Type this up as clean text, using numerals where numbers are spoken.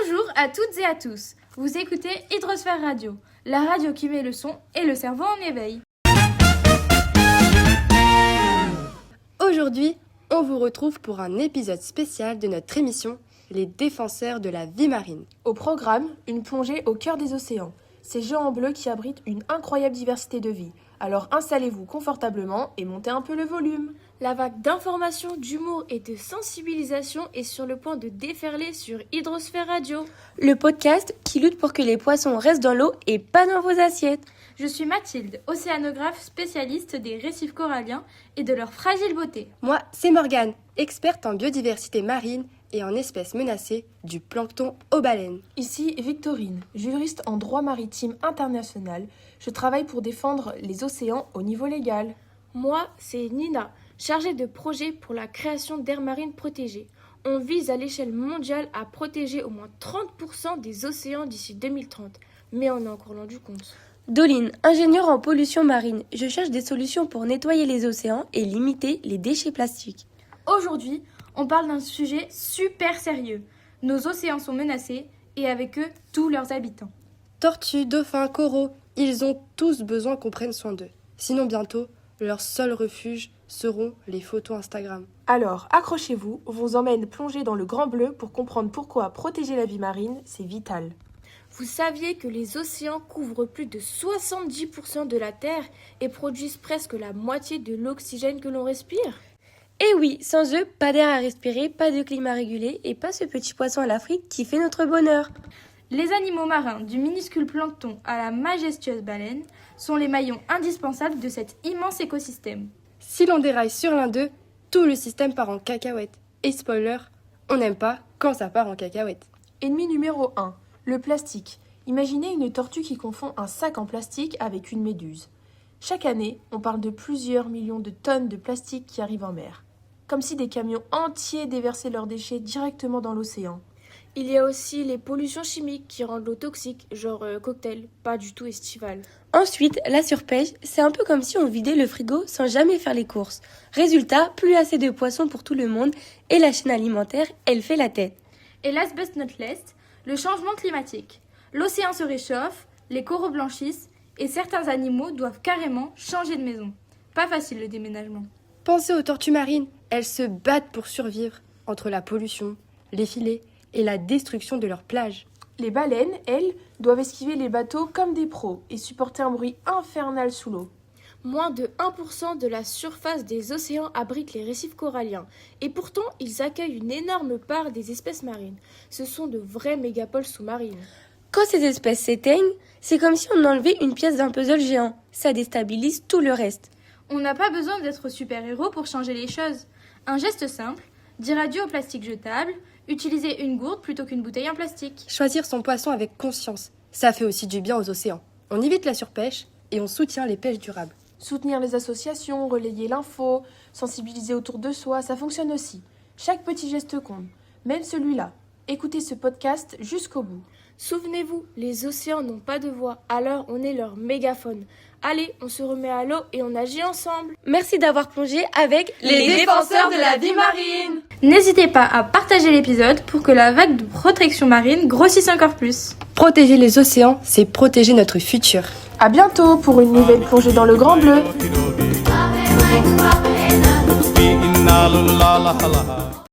Bonjour à toutes et à tous. Vous écoutez Hydrosphère Radio, la radio qui met le son et le cerveau en éveil. Aujourd'hui, on vous retrouve pour un épisode spécial de notre émission Les défenseurs de la vie marine. Au programme, une plongée au cœur des océans. Ces géants bleus qui abritent une incroyable diversité de vie. Alors installez-vous confortablement et montez un peu le volume. La vague d'informations, d'humour et de sensibilisation est sur le point de déferler sur Hydrosphère Radio. Le podcast qui lutte pour que les poissons restent dans l'eau et pas dans vos assiettes. Je suis Mathilde, océanographe spécialiste des récifs coralliens et de leur fragile beauté. Moi, c'est Morgane, experte en biodiversité marine et en espèces menacées du plancton aux baleines. Ici Victorine, juriste en droit maritime international. Je travaille pour défendre les océans au niveau légal. Moi, c'est Nina, chargée de projet pour la création d'aires marines protégées. On vise à l'échelle mondiale à protéger au moins 30% des océans d'ici 2030. Mais on est encore loin du compte. Doline, ingénieure en pollution marine. Je cherche des solutions pour nettoyer les océans et limiter les déchets plastiques. Aujourd'hui, on parle d'un sujet super sérieux. Nos océans sont menacés et avec eux, tous leurs habitants. Tortues, dauphins, coraux, ils ont tous besoin qu'on prenne soin d'eux. Sinon bientôt, leur seul refuge seront les photos Instagram. Alors, accrochez-vous, on vous emmène plonger dans le grand bleu pour comprendre pourquoi protéger la vie marine, c'est vital. Vous saviez que les océans couvrent plus de 70% de la Terre et produisent presque la moitié de l'oxygène que l'on respire ? Et oui, sans eux, pas d'air à respirer, pas de climat régulé et pas ce petit poisson à l'Afrique qui fait notre bonheur. Les animaux marins, du minuscule plancton à la majestueuse baleine, sont les maillons indispensables de cet immense écosystème. Si l'on déraille sur l'un d'eux, tout le système part en cacahuète. Et spoiler, on n'aime pas quand ça part en cacahuète. Ennemi numéro 1, le plastique. Imaginez une tortue qui confond un sac en plastique avec une méduse. Chaque année, on parle de plusieurs millions de tonnes de plastique qui arrivent en mer. Comme si des camions entiers déversaient leurs déchets directement dans l'océan. Il y a aussi les pollutions chimiques qui rendent l'eau toxique, genre cocktail, pas du tout estival. Ensuite, la surpêche, c'est un peu comme si on vidait le frigo sans jamais faire les courses. Résultat, plus assez de poissons pour tout le monde et la chaîne alimentaire, elle fait la tête. Et last but not least, le changement climatique. L'océan se réchauffe, les coraux blanchissent et certains animaux doivent carrément changer de maison. Pas facile le déménagement. Pensez aux tortues marines, elles se battent pour survivre entre la pollution, les filets et la destruction de leurs plages. Les baleines, elles, doivent esquiver les bateaux comme des pros et supporter un bruit infernal sous l'eau. Moins de 1% de la surface des océans abrite les récifs coralliens. Et pourtant, ils accueillent une énorme part des espèces marines. Ce sont de vraies mégapoles sous-marines. Quand ces espèces s'éteignent, c'est comme si on enlevait une pièce d'un puzzle géant. Ça déstabilise tout le reste. On n'a pas besoin d'être super-héros pour changer les choses. Un geste simple, dire adieu au plastique jetable, utiliser une gourde plutôt qu'une bouteille en plastique. Choisir son poisson avec conscience, ça fait aussi du bien aux océans. On évite la surpêche et on soutient les pêches durables. Soutenir les associations, relayer l'info, sensibiliser autour de soi, ça fonctionne aussi. Chaque petit geste compte, même celui-là. Écoutez ce podcast jusqu'au bout. Souvenez-vous, les océans n'ont pas de voix, alors on est leur mégaphone. Allez, on se remet à l'eau et on agit ensemble. Merci d'avoir plongé avec les défenseurs de la vie marine. N'hésitez pas à partager l'épisode pour que la vague de protection marine grossisse encore plus. Protéger les océans, c'est protéger notre futur. À bientôt pour une nouvelle plongée dans le grand bleu.